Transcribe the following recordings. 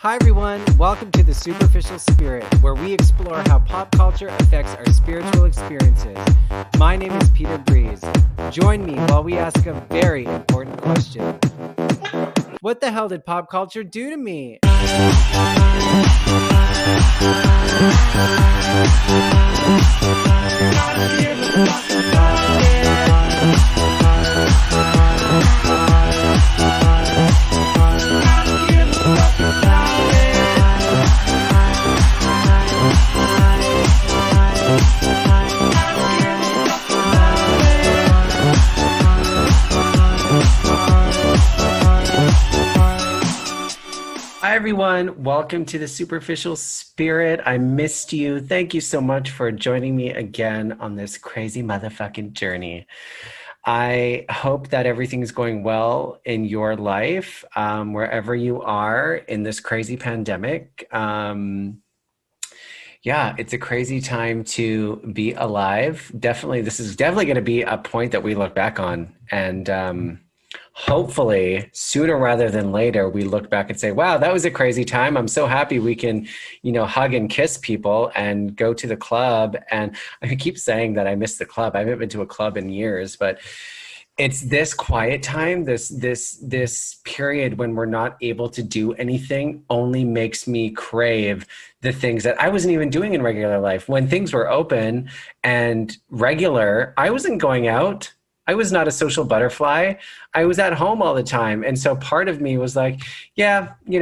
Hi everyone, welcome to The Superficial Spirit, where we explore how pop culture affects our spiritual experiences. My name is Peter Breeze. Join me while we ask a very important question. What the hell did pop culture do to me? Hi everyone, welcome to The Superficial Spirit. I missed you. Thank you so much for joining me again on this crazy motherfucking journey. I hope that everything's going well in your life, wherever you are in this crazy pandemic. Yeah, it's a crazy time to be alive. This is definitely going to be a point that we look back on, and hopefully sooner rather than later, we look back and say, wow, that was a crazy time. I'm so happy we can, hug and kiss people and go to the club. And I keep saying that I miss the club. I haven't been to a club in years, but it's this quiet time, this period when we're not able to do anything only makes me crave the things that I wasn't even doing in regular life. When things were open and regular, I wasn't going out. I was not a social butterfly. I was at home all the time. And so part of me was like, yeah, the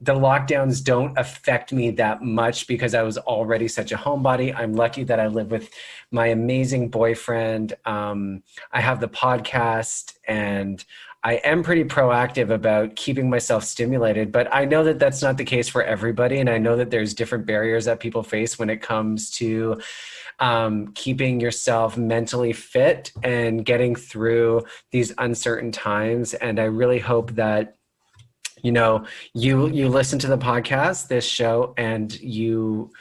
lockdowns don't affect me that much because I was already such a homebody. I'm lucky that I live with my amazing boyfriend. I have the podcast and I am pretty proactive about keeping myself stimulated, but I know that that's not the case for everybody. And I know that there's different barriers that people face when it comes to keeping yourself mentally fit and getting through these uncertain times. And I really hope that, you listen to the podcast, this show, and you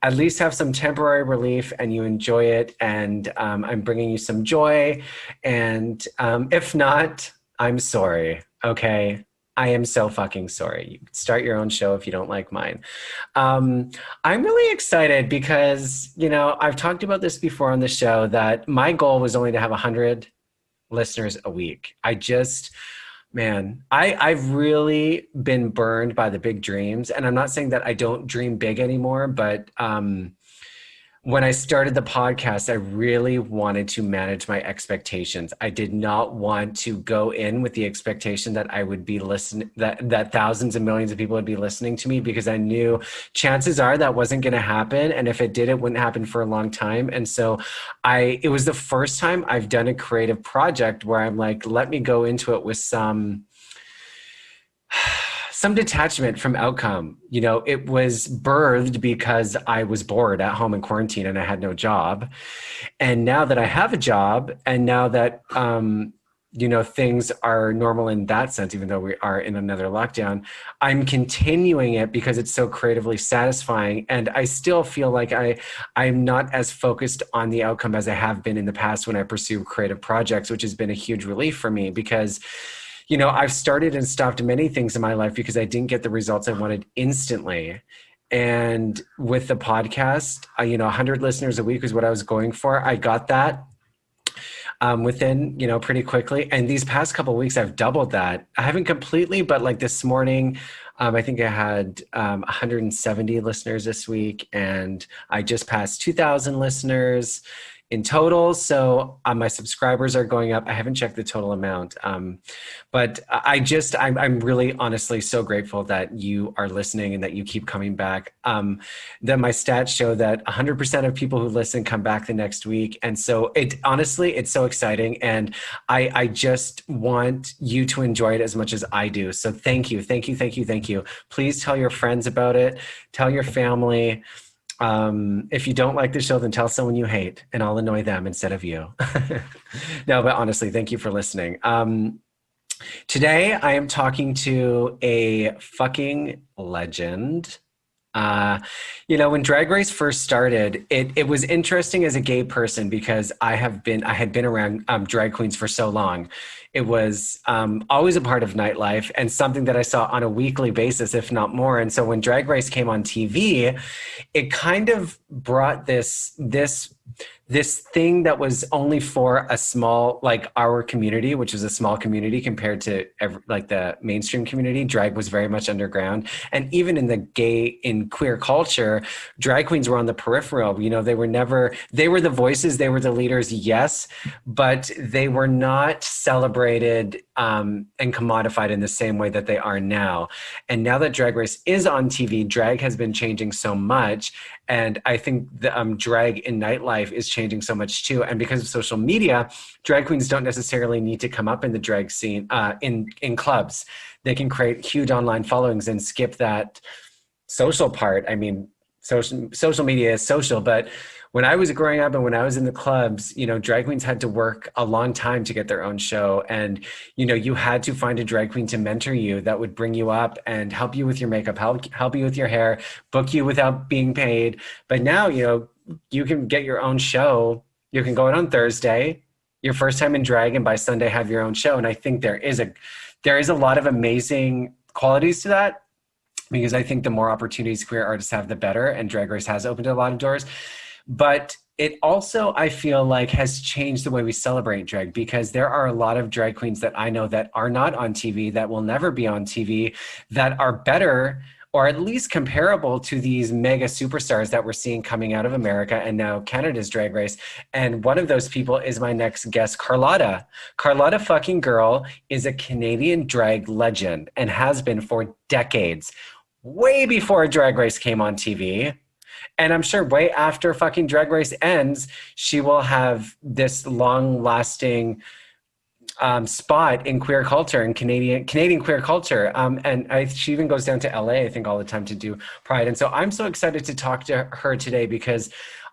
at least have some temporary relief and you enjoy it. And I'm bringing you some joy. And if not, I'm sorry. Okay. I am so fucking sorry. You can start your own show if you don't like mine. I'm really excited because, I've talked about this before on the show that my goal was only to have 100 listeners a week. I've really been burned by the big dreams. And I'm not saying that I don't dream big anymore, but when I started the podcast, I really wanted to manage my expectations. I did not want to go in with the expectation that I would be listening, that thousands and millions of people would be listening to me, because I knew chances are that wasn't going to happen. And if it did, it wouldn't happen for a long time. And so it was the first time I've done a creative project where I'm like, let me go into it with some detachment from outcome. It was birthed because I was bored at home in quarantine and I had no job. And now that I have a job, and now that, things are normal in that sense, even though we are in another lockdown, I'm continuing it because it's so creatively satisfying. And I still feel like I'm not as focused on the outcome as I have been in the past when I pursue creative projects, which has been a huge relief for me because I've started and stopped many things in my life because I didn't get the results I wanted instantly. And with the podcast, 100 listeners a week was what I was going for. I got that within, pretty quickly. And these past couple of weeks, I've doubled that. I haven't completely, but like this morning, I think I had 170 listeners this week, and I just passed 2,000 listeners in total. So my subscribers are going up. I haven't checked the total amount. But I'm really honestly so grateful that you are listening and that you keep coming back. Then my stats show that 100% of people who listen come back the next week. And so it's so exciting. And I just want you to enjoy it as much as I do. So thank you. Thank you. Thank you. Thank you. Please tell your friends about it. Tell your family. If you don't like the show, then tell someone you hate and I'll annoy them instead of you. No, but honestly, thank you for listening. Today I am talking to a fucking legend. When Drag Race first started, it was interesting as a gay person because I had been around drag queens for so long. It was always a part of nightlife and something that I saw on a weekly basis, if not more. And so when Drag Race came on TV, it kind of brought this thing that was only for a small, like our community, which is a small community compared to like the mainstream community. Drag was very much underground. And even in the in queer culture, drag queens were on the peripheral. You know, they were the voices, they were the leaders, yes, but they were not celebrated and commodified in the same way that they are now. And now that Drag Race is on TV, drag has been changing so much. And I think the drag in nightlife is changing so much too. And because of social media, drag queens don't necessarily need to come up in the drag scene in clubs. They can create huge online followings and skip that social part. I mean, social media is social, but when I was growing up and when I was in the clubs, you know, drag queens had to work a long time to get their own show. And, you know, you had to find a drag queen to mentor you that would bring you up and help you with your makeup, help you with your hair, book you without being paid. But now, you know, you can get your own show. You can go out on Thursday, your first time in drag, and by Sunday have your own show. And I think there is a lot of amazing qualities to that, because I think the more opportunities queer artists have, the better. And Drag Race has opened a lot of doors. But it also, I feel like, has changed the way we celebrate drag, because there are a lot of drag queens that I know that are not on TV, that will never be on TV, that are better or at least comparable to these mega superstars that we're seeing coming out of America and now Canada's Drag Race. And one of those people is my next guest, Carlotta. Carlotta fucking Gurl is a Canadian drag legend and has been for decades, way before Drag Race came on TV. And I'm sure way after fucking Drag Race ends, she will have this long-lasting spot in queer culture, in Canadian queer culture. She even goes down to LA, I think, all the time to do Pride. And so I'm so excited to talk to her today, because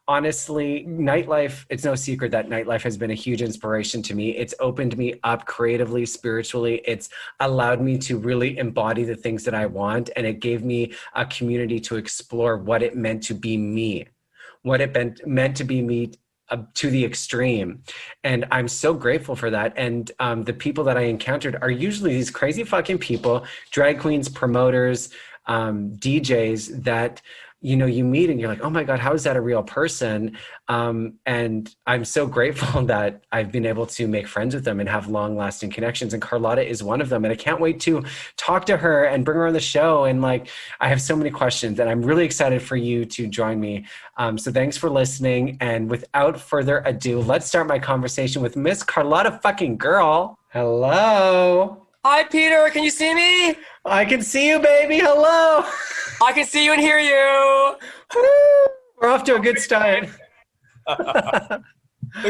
honestly, nightlife, it's no secret that nightlife has been a huge inspiration to me. It's opened me up creatively, spiritually. It's allowed me to really embody the things that I want. And it gave me a community to explore what it meant to be me, what it meant to be me to the extreme. And I'm so grateful for that. And the people that I encountered are usually these crazy fucking people, drag queens, promoters, DJs that, you know, you meet and you're like, oh my God, how is that a real person? And I'm so grateful that I've been able to make friends with them and have long lasting connections. And Carlotta is one of them. And I can't wait to talk to her and bring her on the show. And like, I have so many questions and I'm really excited for you to join me. So thanks for listening. And without further ado, let's start my conversation with Miss Carlotta fucking Gurl. Hello. Hi, Peter. Can you see me? I can see you, baby. Hello. I can see you and hear you. We're off to a good start. Look at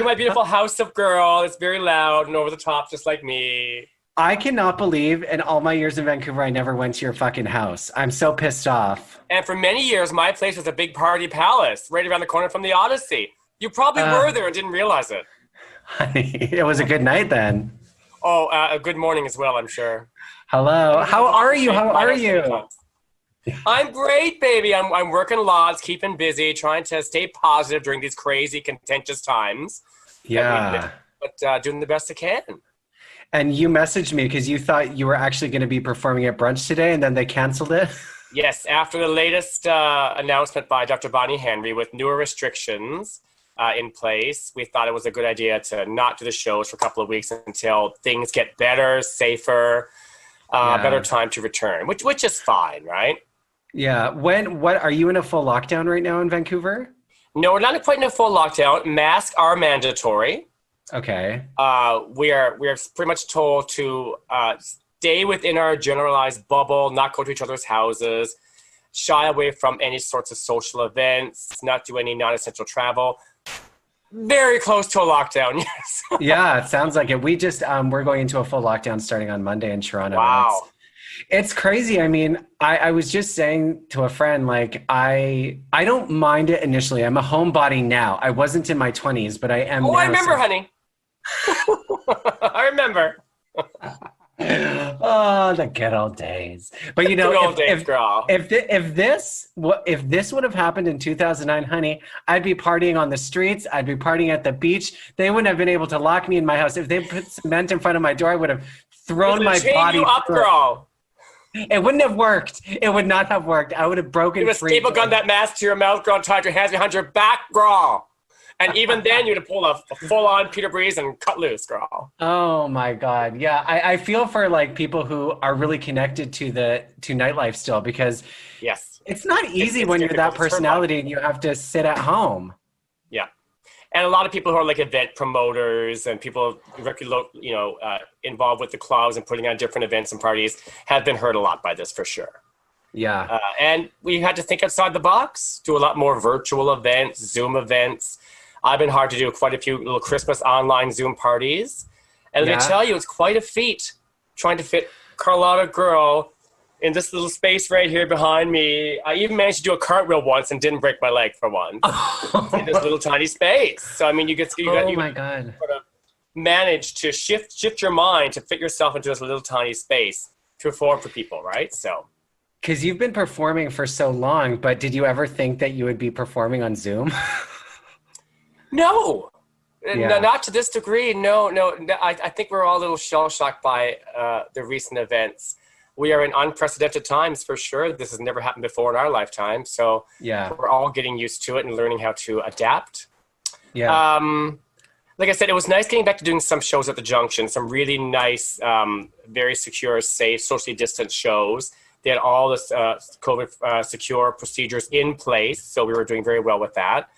my beautiful house of Gurl. It's very loud and over the top, just like me. I cannot believe in all my years in Vancouver, I never went to your fucking house. I'm so pissed off. And for many years, my place was a big party palace right around the corner from the Odyssey. You probably were there and didn't realize it. It was a good night then. Oh, a good morning as well, I'm sure. Hello. How are you? How are you? I'm great, baby. I'm working lots, keeping busy, trying to stay positive during these crazy, contentious times. Yeah. But doing the best I can. And you messaged me because you thought you were actually going to be performing at brunch today, and then they canceled it? Yes, after the latest announcement by Dr. Bonnie Henry with newer restrictions in place, we thought it was a good idea to not do the shows for a couple of weeks until things get better, safer, better time to return, which is fine, right? Yeah. What are you in a full lockdown right now in Vancouver? No, we're not quite in a full lockdown. Masks are mandatory. Okay. We are pretty much told to stay within our generalized bubble, not go to each other's houses, shy away from any sorts of social events, not do any non-essential travel. Very close to a lockdown, yes. Yeah, it sounds like it. We just, we're going into a full lockdown starting on Monday in Toronto. Wow. It's crazy. I mean, I was just saying to a friend, like, I don't mind it initially. I'm a homebody now. I wasn't in my 20s, but I am now. I remember, honey. I remember. Oh, the good old days. But you know, Good old days, girl. if this would have happened in 2009, honey, I'd be partying on the streets. I'd be partying at the beach. They wouldn't have been able to lock me in my house. If they put cement in front of my door, I would have thrown my Chain you body up, through it. girl. It wouldn't have worked. It would not have worked. I would have broken You would free. staple gun that mask to your mouth, girl, and tied your hands behind your back, girl. And even then, you'd have pulled a full-on Peter Breeze and cut loose, girl. Oh my God. Yeah. I feel for like people who are really connected to nightlife still, because Yes. it's not easy It's when you're that difficult. It's personality and you have to sit at home. Yeah. And a lot of people who are like event promoters and people involved with the clubs and putting on different events and parties have been hurt a lot by this for sure. Yeah. And we had to think outside the box, do a lot more virtual events, Zoom events. I've been hard to do quite a few little Christmas online Zoom parties. And let me tell you, it's quite a feat trying to fit Carlotta Gurl in this little space right here behind me. I even managed to do a cartwheel once and didn't break my leg for once in this little tiny space. So, I mean, you my God. sort of manage to shift your mind to fit yourself into this little tiny space to perform for people, right? So. Because you've been performing for so long, but did you ever think that you would be performing on Zoom? No, Yeah. not to this degree. No. I think we're all a little shell-shocked by the recent events. We are in unprecedented times for sure. This has never happened before in our lifetime. So Yeah. we're all getting used to it and learning how to adapt. Yeah. Like I said, it was nice getting back to doing some shows at the Junction, some really nice, very secure, safe, socially distant shows. They had all this COVID secure procedures in place, so we were doing very well with that.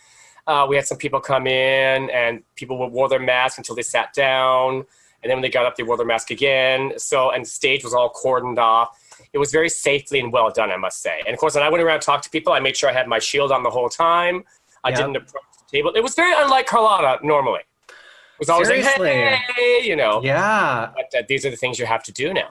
We had some people come in, and people wore their masks until they sat down, and then when they got up, they wore their mask again. And the stage was all cordoned off. It was very safely and well done, I must say. And of course, when I went around and talked to people, I made sure I had my shield on the whole time. I didn't approach the table. It was very unlike Carlotta normally. It was always Seriously. like, hey, Yeah. But these are the things you have to do now.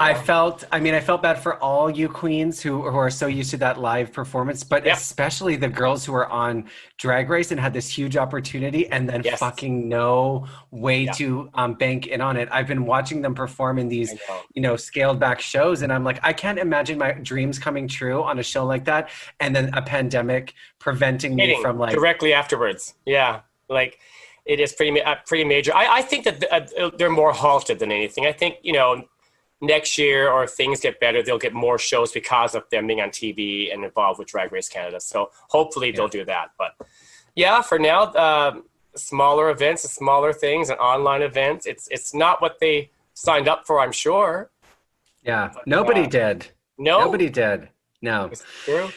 I felt bad for all you queens who are so used to that live performance, but especially the girls who were on Drag Race and had this huge opportunity and then fucking no way to bank in on it. I've been watching them perform in these, scaled back shows, and I'm like, I can't imagine my dreams coming true on a show like that, and then a pandemic preventing me from like directly afterwards. Yeah, like it is pretty major. I think that they're more halted than anything. I think next year, or if things get better, they'll get more shows because of them being on TV and involved with Drag Race Canada. So hopefully they'll do that. But yeah, for now, smaller events, smaller things, and online events, it's not what they signed up for, I'm sure. Yeah, but, nobody did. No? Nobody did. No. It's true.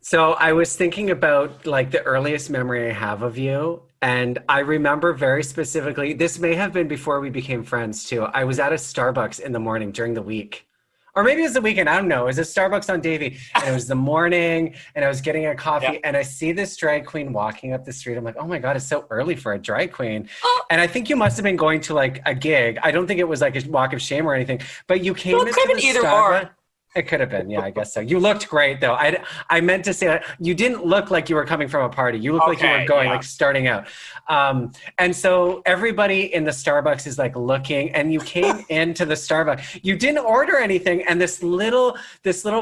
So I was thinking about like the earliest memory I have of you. And I remember very specifically, this may have been before we became friends too. I was at a Starbucks in the morning during the week. Or maybe it was the weekend, I don't know. It was a Starbucks on Davie. And it was the morning and I was getting a coffee and I see this drag queen walking up the street. I'm like, oh my God, it's so early for a drag queen. And I think you must have been going to like a gig. I don't think it was like a walk of shame or anything, but you came into the Starbucks. It could have been. Yeah, I guess so. You looked great though. I meant to say that you didn't look like you were coming from a party. You looked like you were going, like starting out. And so everybody in the Starbucks is like looking, and you came into the Starbucks. You didn't order anything. And this little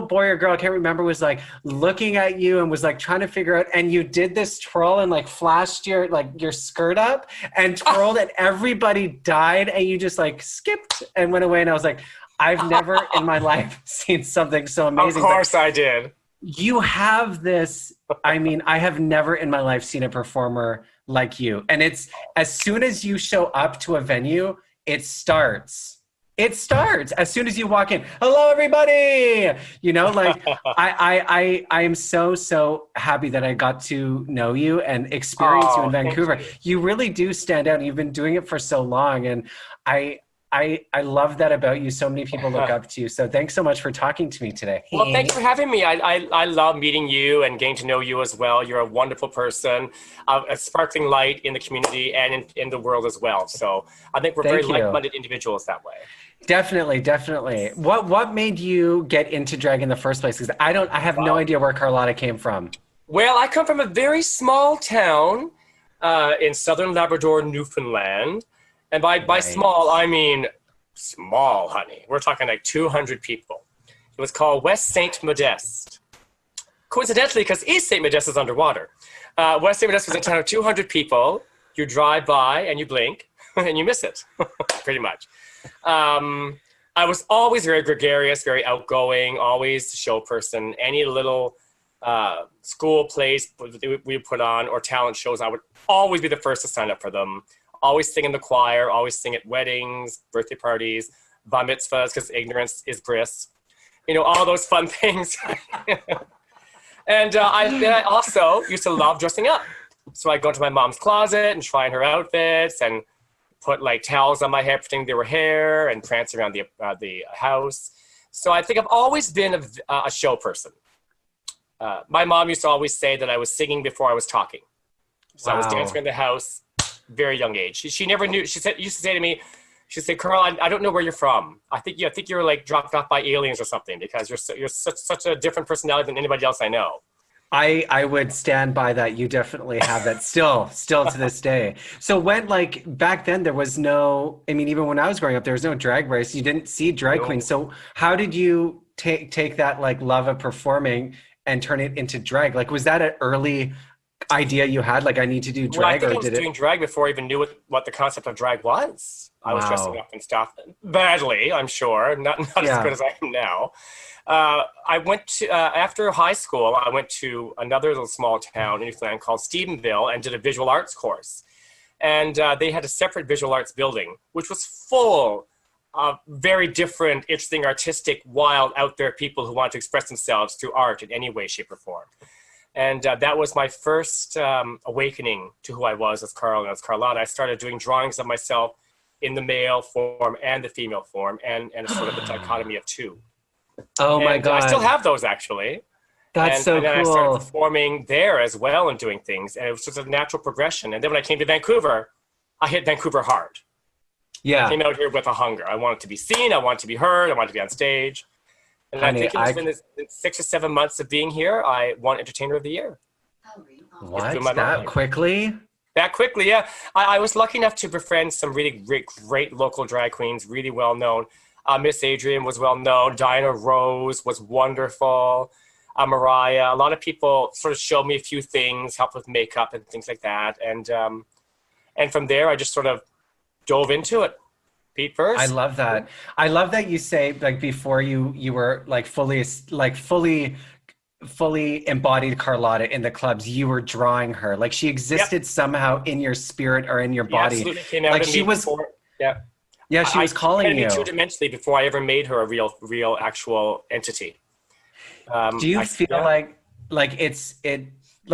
boy or girl, I can't remember, was like looking at you and was like trying to figure out, and you did this twirl and like flashed your skirt up and twirled and everybody died. And you just like skipped and went away. And I was like, I've never in my life seen something so amazing. Of course I did. You have this, I mean, I have never in my life seen a performer like you. And it's as soon as you show up to a venue, it starts. It starts as soon as you walk in. Hello, everybody. I am so happy that I got to know you and experience you in Vancouver. You really do stand out. You've been doing it for so long. And I love that about you. So many people look up to you. So thanks so much for talking to me today. Well, thank you for having me. I love meeting you and getting to know you as well. You're a wonderful person, a sparkling light in the community and in the world as well. So I think we're very like-minded individuals that way. Definitely. What made you get into drag in the first place? Because I have no idea where Carlotta came from. Well, I come from a very small town in southern Labrador, Newfoundland. And by small, I mean small, honey. We're talking like 200 people. It was called West St. Modeste. Coincidentally, because East St. Modeste is underwater. West St. Modeste was a town of 200 people. You drive by and you blink and you miss it, pretty much. I was always very gregarious, very outgoing, always a show person. Any little school plays we put on or talent shows, I would always be the first to sign up for them. Always sing in the choir, always sing at weddings, birthday parties, bar mitzvahs, because ignorance is bliss. All those fun things. And I also used to love dressing up. So I'd go into my mom's closet and try on her outfits and put like towels on my head, pretending they were hair, and prance around the house. So I think I've always been a show person. My mom used to always say that I was singing before I was talking. So I was dancing in the house, very young age. She never knew. Used to say to me, she'd say, "Carl, I don't know where you're from. I think you were like dropped off by aliens or something, because you're such a different personality than anybody else I know." I would stand by that. You definitely have that still to this day. So when, like, back then there was no, I mean, even when I was growing up, there was no Drag Race. You didn't see drag queens. So how did you take that like love of performing and turn it into drag? Like, was that an early idea you had? Like, I need to do drag? Well, I think I was doing drag before I even knew what the concept of drag was. I was dressing up and stuff badly, I'm sure, not as good as I am now. I went to, after high school, I went to another little small town in Newfoundland called Stephenville and did a visual arts course. And they had a separate visual arts building, which was full of very different, interesting, artistic, wild, out there people who want to express themselves through art in any way, shape, or form. And that was my first awakening to who I was as Carl and as Carlotta. I started doing drawings of myself in the male form and the female form, and sort of the dichotomy of two. Oh my God. I still have those, actually. That's so cool. And then I started performing there as well and doing things. And it was just a natural progression. And then when I came to Vancouver, I hit Vancouver hard. Yeah. I came out here with a hunger. I wanted to be seen. I wanted to be heard. I wanted to be on stage. And honey, I think it's been 6 or 7 months of being here, I won Entertainer of the Year. What? That quickly? That quickly, yeah. I was lucky enough to befriend some really great local drag queens, really well known. Miss Adrian was well known. Diana Rose was wonderful. Mariah. A lot of people sort of showed me a few things, helped with makeup and things like that. And from there, I just sort of dove into it. Pete first. I love that. I love that you say, like, before you were like fully embodied Carlotta in the clubs, you were drawing her. Like, she existed somehow in your spirit or in your body. Absolutely came out like of she me was. before. Yeah. Yeah, she was calling you. Two-dimensionally before I ever made her a real actual entity. Do you feel like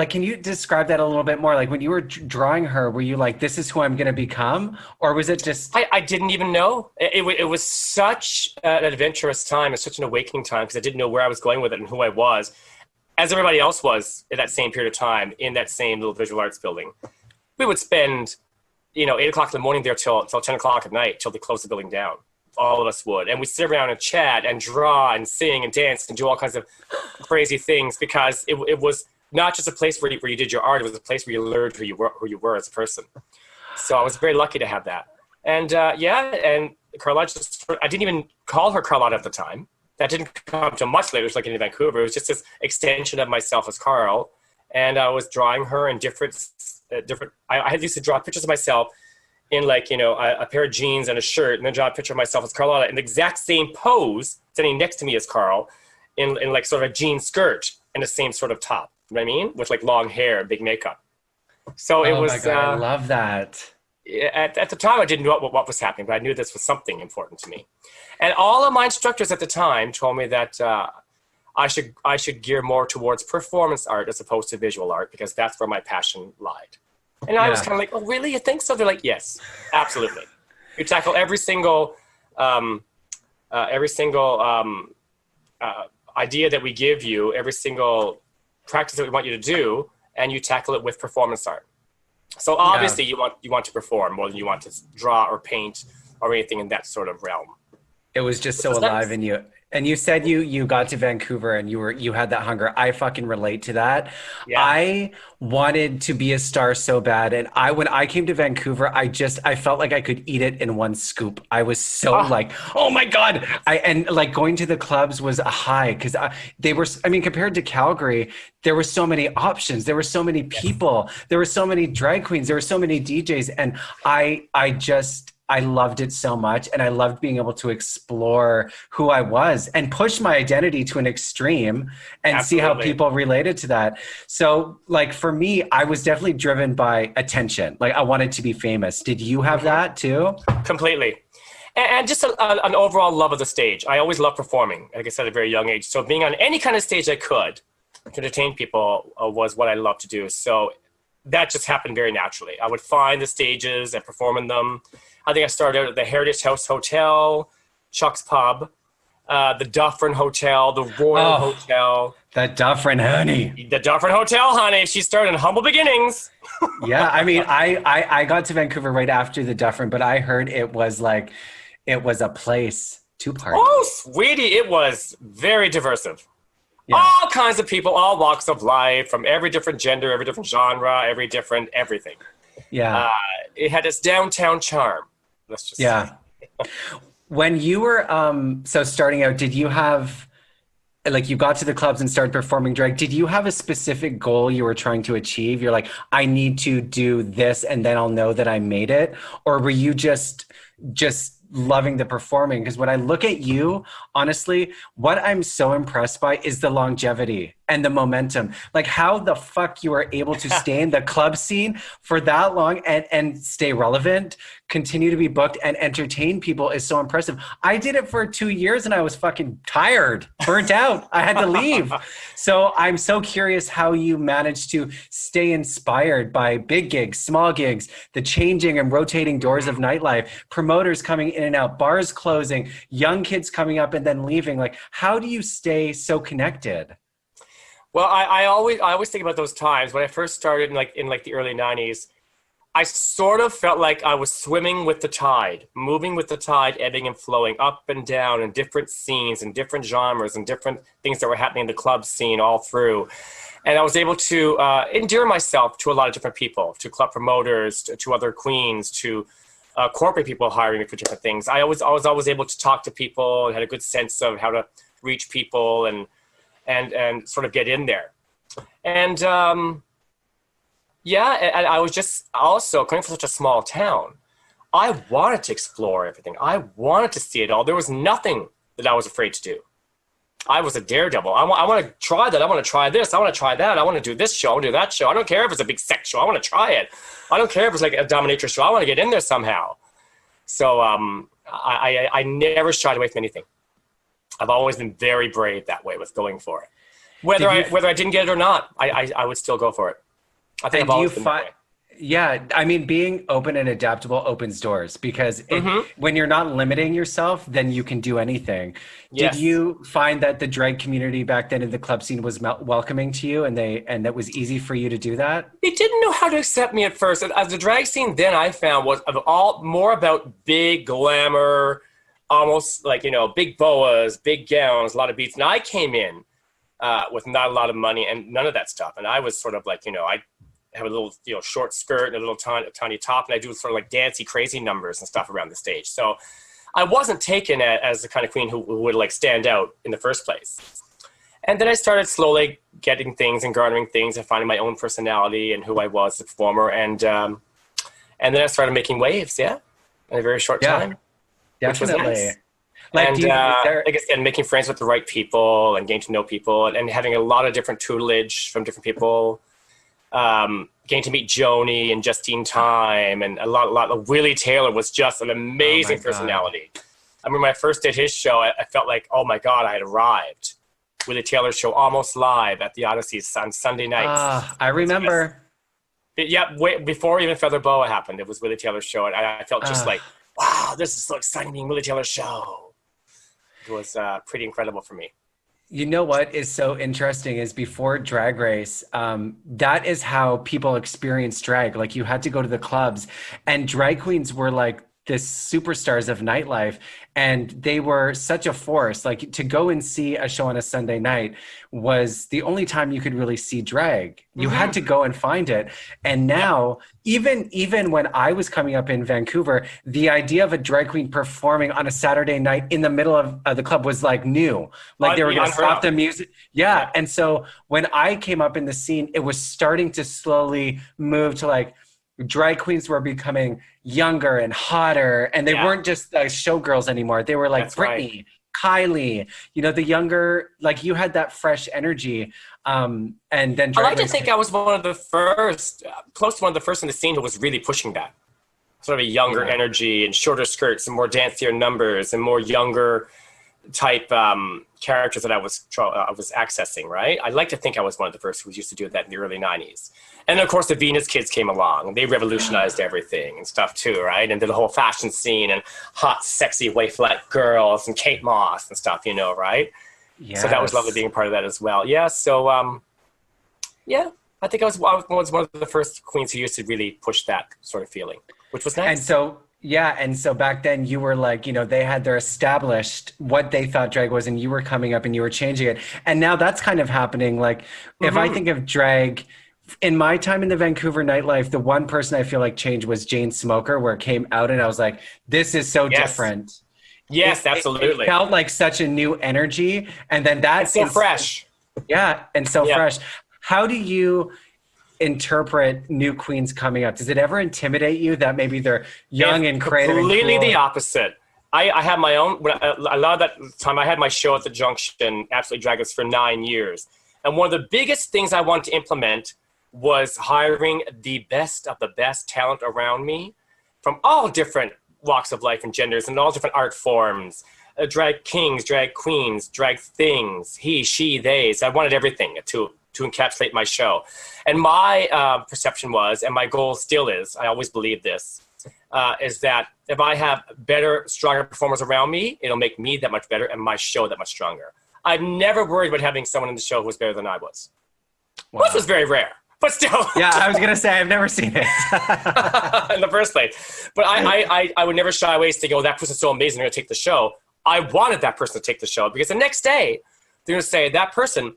can you describe that a little bit more? Like, when you were drawing her, were you like, this is who I'm going to become? Or was it just... I didn't even know. It was such an adventurous time. It's such an awakening time, because I didn't know where I was going with it and who I was, as everybody else was at that same period of time in that same little visual arts building. We would spend 8 o'clock in the morning there till 10 o'clock at night, till they closed the building down. All of us would. And we'd sit around and chat and draw and sing and dance and do all kinds of crazy things, because it was not just a place where you did your art, it was a place where you learned who you were as a person. So I was very lucky to have that. And and Carlotta, I didn't even call her Carlotta at the time. That didn't come until much later. It was like in Vancouver. It was just this extension of myself as Carl. And I was drawing her in different. I had used to draw pictures of myself in a pair of jeans and a shirt, and then draw a picture of myself as Carlotta in the exact same pose, standing next to me as Carl, in like sort of a jean skirt and the same sort of top. You know what I mean? With like long hair, big makeup. So it was. Oh my God, I love that. At the time, I didn't know what was happening, but I knew this was something important to me. And all of my instructors at the time told me that I should gear more towards performance art as opposed to visual art, because that's where my passion lied. And I was kind of like, oh, really? You think so? They're like, yes, absolutely. You tackle every single idea that we give you, every single practice that we want you to do, and you tackle it with performance art. So obviously you want to perform more than you want to draw or paint or anything in that sort of realm. It was just which so was alive nice. in you. And you said you got to Vancouver and you had that hunger. I fucking relate to that. Yeah. I wanted to be a star so bad. And I when I came to Vancouver, I felt like I could eat it in one scoop. I was so Oh, like, oh my God. I and like going to the clubs was a high because they were, I mean, compared to Calgary, there were so many options. There were so many yes. people. There were so many drag queens. There were so many DJs. And I loved it so much, and I loved being able to explore who I was and push my identity to an extreme and see how Absolutely. people related to that. So, like for me, I was definitely driven by attention. Like I wanted to be famous. Did you have Hmm. that too? Completely. And just an overall love of the stage. I always loved performing, like I said, at a very young age. So being on any kind of stage I could to entertain people was what I loved to do. So that just happened very naturally. I would find the stages and perform in them. I think I started out at the Heritage House Hotel, Chuck's Pub, the Dufferin Hotel, the Royal Oh, Hotel. that Dufferin honey. The Dufferin Hotel, honey. She started in humble beginnings. Yeah, I mean, I got to Vancouver right after the Dufferin, but I heard it was like it was a place to Oh, party. sweetie, it was very diversive. Yeah, All kinds of people, all walks of life, from every different gender, every different genre, every different everything. yeah, Uh, it had its downtown charm. Let's just say. yeah. When you were so starting out, did you have like you got to the clubs and started performing drag, did you have a specific goal you were trying to achieve? You're like, I need to do this and then I'll know that I made it? Or were you just loving the performing? Because when I look at you, honestly, what I'm so impressed by is the longevity and the momentum. Like how the fuck you are able to stay in the club scene for that long and stay relevant, continue to be booked and entertain people is so impressive. I did it for 2 years and I was fucking tired, burnt out. I had to leave. So I'm so curious how you managed to stay inspired by big gigs, small gigs, the changing and rotating doors of nightlife, promoters coming in and out, bars closing, young kids coming up and then leaving. Like, how do you stay so connected? Well, I always think about those times when I first started in the early '90s. I sort of felt like I was swimming with the tide, moving with the tide, ebbing and flowing up and down in different scenes and different genres and different things that were happening in the club scene all through. And I was able to endear myself to a lot of different people, to club promoters, to other queens, to corporate people hiring me for different things. I was always able to talk to people and had a good sense of how to reach people and sort of get in there. And yeah, and I was just also coming from such a small town. I wanted to explore everything. I wanted to see it all. There was nothing that I was afraid to do. I was a daredevil. I want to try that. I want to try this. I want to try that. I want to do this show. I want to do that show. I don't care if it's a big sex show. I want to try it. I don't care if it's like a dominatrix show. I want to get in there somehow. So I never shied away from anything. I've always been very brave that way with going for it. Did you Whether I didn't get it or not, I would still go for it. I think I've And do you always been that find, way. yeah, I mean, being open and adaptable opens doors because Hmm. when you're not limiting yourself, then you can do anything. Did Yes. you find that the drag community back then in the club scene was welcoming to you and that was easy for you to do that? They didn't know how to accept me at first. As the drag scene then I found was all more about big glamour, almost like, big boas, big gowns, a lot of beats. And I came in with not a lot of money and none of that stuff. And I was sort of like, I have a little, short skirt and a little tiny top. And I do sort of like dancey, crazy numbers and stuff around the stage. So I wasn't taken as the kind of queen who would like stand out in the first place. And then I started slowly getting things and garnering things and finding my own personality and who I was as a performer. And then I started making waves, yeah, in a very short Yeah, time, which was definitely. nice. Like, And is there, like I said, making friends with the right people and getting to know people and having a lot of different tutelage from different people. Getting to meet Joni and Justine Time and a lot of Willie Taylor was just an oh my amazing God. personality. I remember when I first did his show, I felt like, oh my God, I had arrived. Willie Taylor's show almost live at the Odyssey on Sunday nights. I Was just, remember. yeah, before even Feather Boa happened, it was Willie Taylor's show. And I felt just Uh, like, wow, this is so exciting being Willie Taylor's show. It was pretty incredible for me. You know what is so interesting is before Drag Race, that is how people experience drag. Like you had to go to the clubs, and drag queens were like the superstars of nightlife, and they were such a force. Like to go and see a show on a Sunday night was the only time you could really see drag. You had to go and find it. And now, even when I was coming up in Vancouver, the idea of a drag queen performing on a Saturday night in the middle of the club was like new. Like they were going to stop the music. Yeah. And so when I came up in the scene, it was starting to slowly move to like drag queens were becoming younger and hotter, and they weren't just showgirls anymore. They were like That's Britney, Kylie, you know, the younger, like you had that fresh energy. And then I like to think I was one of the first, close to one of the first in the scene who was really pushing that sort of a younger energy and shorter skirts and more dancier numbers and more younger type characters that I was accessing, right? I like to think I was one of the first who used to do that in the early 90s. And of course, the Venus kids came along and they revolutionized everything and stuff too, right? And did the whole fashion scene and hot, sexy waif-like girls and Kate Moss and stuff, you know, right? Yes. So that was lovely being a part of that as well. Yeah, so, I think I was one of the first queens who used to really push that sort of feeling, which was nice. And so back then you were like, you know, they had their established what they thought drag was, and you were coming up and you were changing it. And now that's kind of happening. Like if I think of drag in my time in the Vancouver nightlife, the one person I feel like changed was Jane Smoker, where it came out and I was like, this is so different. Yes, absolutely. It felt like such a new energy. And then that's so fresh. Yeah. And so fresh. How do you interpret new queens coming up? Does it ever intimidate you that maybe they're young and creative? Completely the opposite. I have my own, a lot of that time I had my show at the Junction, Absolutely Drag Us, for 9 years. And one of the biggest things I wanted to implement was hiring the best of the best talent around me from all different walks of life and genders and all different art forms. Drag kings, drag queens, drag things, he, she, they. So I wanted everything to encapsulate my show. And my perception was, and my goal still is, I always believe this, is that if I have better, stronger performers around me, it'll make me that much better and my show that much stronger. I've never worried about having someone in the show who was better than I was. Wow. Which was very rare, but still. Yeah, I was going to say, I've never seen it. In the first place. But I would never shy away saying, oh, that person's so amazing, they're going to take the show. I wanted that person to take the show because the next day, they're going to say, that person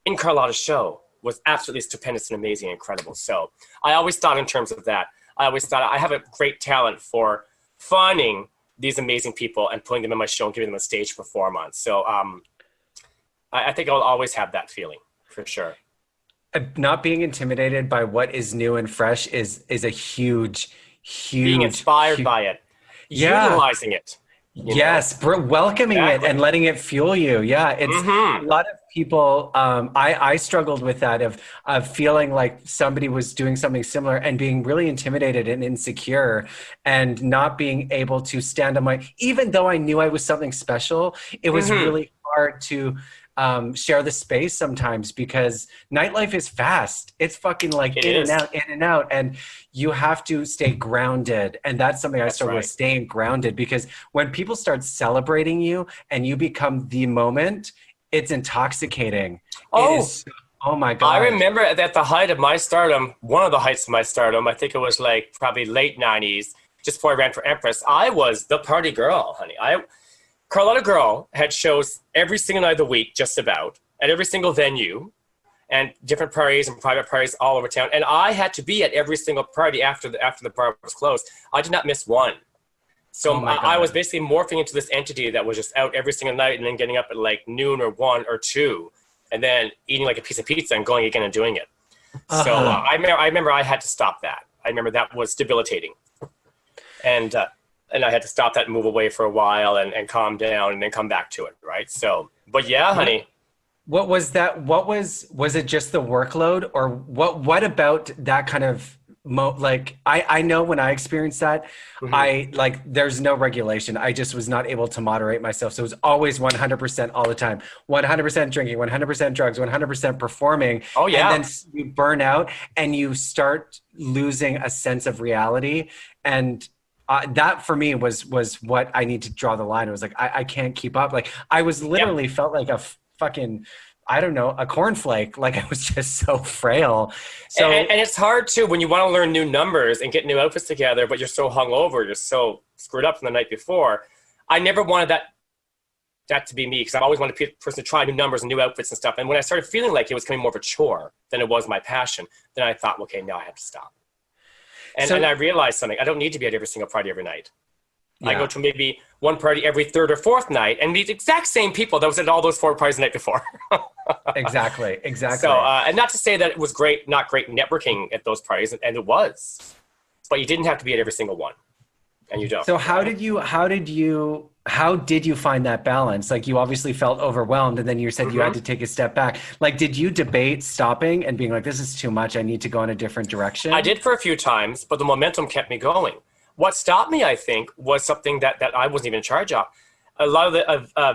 in Carlotta's show was absolutely stupendous and amazing and incredible. So I always thought in terms of that. I always thought I have a great talent for finding these amazing people and putting them in my show and giving them a stage to perform on. So I think I'll always have that feeling for sure. Not being intimidated by what is new and fresh is a huge being inspired by it, utilizing it. Yes, welcoming it and letting it fuel you. Yeah, it's a lot of people. I struggled with that of feeling like somebody was doing something similar and being really intimidated and insecure and not being able to stand on my. Even though I knew I was something special, it was really hard to share the space sometimes because nightlife is fast. It's fucking like in and out. And you have to stay grounded. And that's something I struggle with, staying grounded, because when people start celebrating you and you become the moment, it's intoxicating. Oh my God. I remember at the height of my stardom, one of the heights of my stardom, I think it was like probably late 90s, just before I ran for Empress, I was the party girl, honey. Carlotta Gurl had shows every single night of the week, just about, at every single venue, and different parties and private parties all over town. And I had to be at every single party after the bar was closed. I did not miss one. So I was basically morphing into this entity that was just out every single night and then getting up at like noon or 1 or 2, and then eating like a piece of pizza and going again and doing it. So I remember I had to stop that. I remember that was debilitating. And I had to stop that and move away for a while and calm down and then come back to it, right? So, but yeah, honey. What was that? Was it just the workload, or what about that kind of I know when I experienced that, there's no regulation. I just was not able to moderate myself. So it was always 100% all the time, 100% drinking, 100% drugs, 100% performing. Oh yeah. And then you burn out and you start losing a sense of reality. And that for me was what I need to draw the line. It was like, I can't keep up. Like I was literally felt like a fucking, I don't know, a cornflake. Like I was just so frail. So and it's hard too when you want to learn new numbers and get new outfits together, but you're so hungover, you're so screwed up from the night before. I never wanted that to be me, because I've always wanted a person to try new numbers and new outfits and stuff. And when I started feeling like it was becoming more of a chore than it was my passion, then I thought, okay, now I have to stop. And I realized something. I don't need to be at every single party every night. Yeah. I go to maybe one party every third or fourth night and meet the exact same people that was at all those 4 parties the night before. Exactly. So, and not to say that it was not great networking at those parties, and it was, but you didn't have to be at every single one, and you don't. So how did you find that balance? Like you obviously felt overwhelmed, and then you said you had to take a step back. Like, did you debate stopping and being like, this is too much, I need to go in a different direction? I did for a few times, but the momentum kept me going. What stopped me, I think, was something that I wasn't even in charge of. A lot of the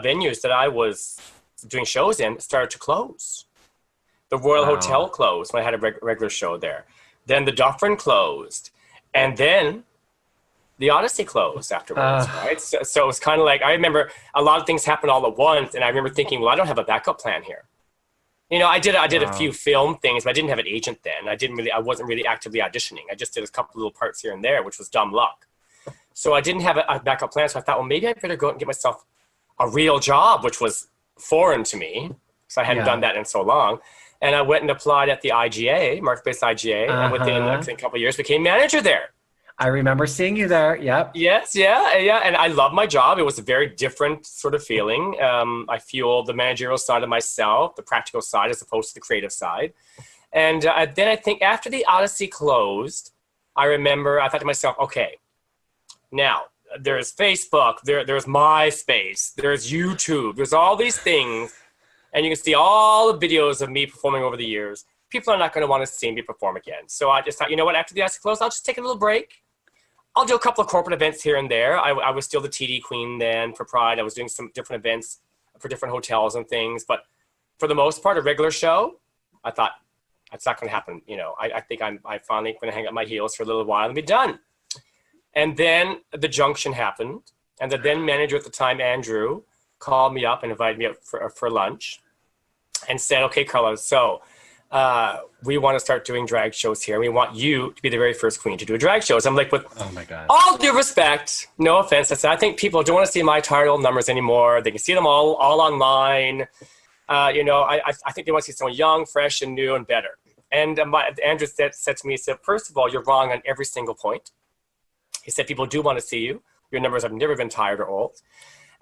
venues that I was doing shows in started to close. The Royal Hotel closed when I had a regular show there. Then the Dufferin closed. And then the Odyssey closed afterwards, right? So it was kind of like, I remember a lot of things happened all at once, and I remember thinking, well, I don't have a backup plan here. You know, I did a few film things, but I didn't have an agent then. I wasn't really actively auditioning. I just did a couple little parts here and there, which was dumb luck. So I didn't have a backup plan. So I thought, well, maybe I better go out and get myself a real job, which was foreign to me. So I hadn't done that in so long. And I went and applied at the IGA, market-based IGA, and within I think a couple of years became manager there. I remember seeing you there. Yep. Yes, yeah. And I loved my job. It was a very different sort of feeling. I fueled the managerial side of myself, the practical side as opposed to the creative side. And then I think after the Odyssey closed, I thought to myself, okay, now there's Facebook, there's MySpace, there's YouTube, there's all these things. And you can see all the videos of me performing over the years. People are not going to want to see me perform again. So I just thought, you know what, after the Odyssey closed, I'll just take a little break. I'll do a couple of corporate events here and there. I was still the TD queen then for Pride. I was doing some different events for different hotels and things. But for the most part, a regular show, I thought, that's not going to happen. You know, I think I'm finally going to hang up my heels for a little while and be done. And then the junction happened. And the then manager at the time, Andrew, called me up and invited me out for lunch and said, okay, Carlotta, so we want to start doing drag shows here. We want you to be the very first queen to do a drag show. So I'm like, with all due respect, no offense, I said, I think people don't want to see my tired old numbers anymore. They can see them all online. You know, I think they want to see someone young, fresh, and new, and better. And Andrew said to me, he said, first of all, you're wrong on every single point. He said, people do want to see you. Your numbers have never been tired or old.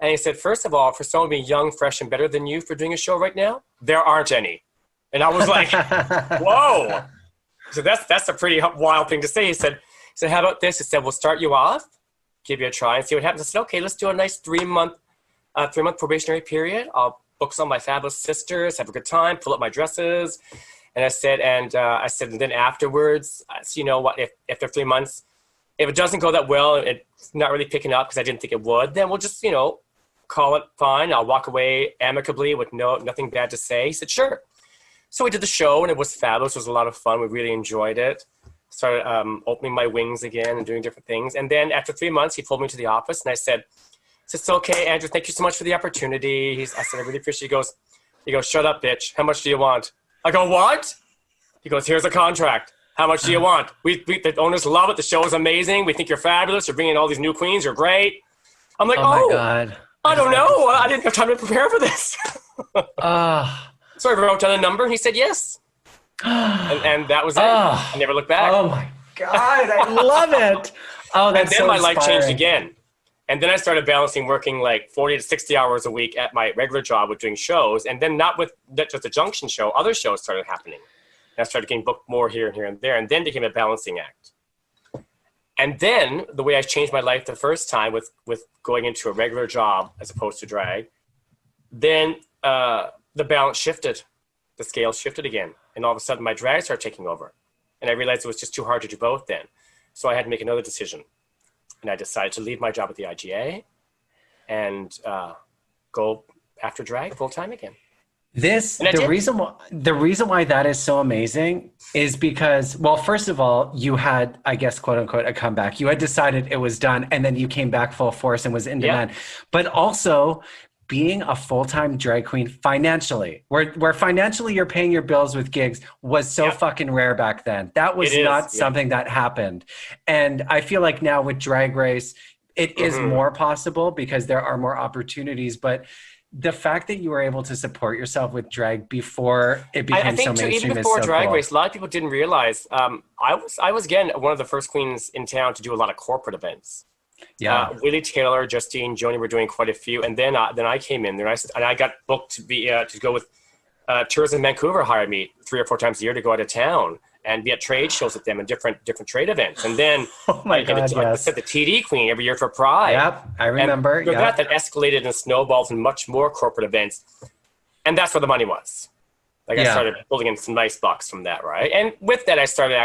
And he said, first of all, for someone being young, fresh, and better than you for doing a show right now, there aren't any. And I was like, whoa. So that's a pretty wild thing to say. He said, how about this? He said, we'll start you off, give you a try and see what happens. I said, okay, let's do a nice 3-month probationary period. I'll book some of my fabulous sisters, have a good time, pull up my dresses. And I said, and then afterwards, you know what, if they're 3 months, if it doesn't go that well, it's not really picking up because I didn't think it would, then we'll just, you know, call it fine. I'll walk away amicably with nothing bad to say. He said, sure. So we did the show and it was fabulous. It was a lot of fun. We really enjoyed it. Started opening my wings again and doing different things. And then after 3 months, he pulled me to the office and I said, it's okay, Andrew, thank you so much for the opportunity. I said, I really appreciate it. He goes, shut up, bitch. How much do you want? I go, what? He goes, here's a contract. How much do you want? The owners love it. The show is amazing. We think you're fabulous. You're bringing all these new queens. You're great. I'm like, my God. I don't know. I didn't have time to prepare for this. So I wrote down a number and he said yes. and that was it. I never looked back. Oh my God, I love it. Oh, that's and then so my life inspiring. changed again. And then I started balancing working like 40 to 60 hours a week at my regular job with doing shows. And then not just a junction show, other shows started happening. And I started getting booked more here and here and there, and then became a balancing act. And then the way I changed my life the first time with going into a regular job as opposed to drag, then the balance shifted. The scale shifted again. And all of a sudden my drag started taking over. And I realized it was just too hard to do both then. So I had to make another decision. And I decided to leave my job at the IGA and go after drag full time again. The reason why that is so amazing is because, well, first of all, you had, I guess, quote unquote, a comeback. You had decided it was done and then you came back full force and was in demand. But also being a full-time drag queen financially, where financially you're paying your bills with gigs, was so fucking rare back then. That was not something that happened. And I feel like now with Drag Race, it is more possible because there are more opportunities. But the fact that you were able to support yourself with drag before it became so mainstream, even before is so Drag cool. Race, a lot of people didn't realize. I was again one of the first queens in town to do a lot of corporate events. Yeah, Willie Taylor, Justine, Joni were doing quite a few, and then I came in there, and I got booked to be to go with Tourism Vancouver hired me 3 or 4 times a year to go out of town and be at trade shows with them and different trade events. And then like I said, the TD Queen every year for Pride. Yep, I remember. And that escalated and snowballed in much more corporate events. And that's where the money was. Like I started building in some nice bucks from that, right? And with that, I started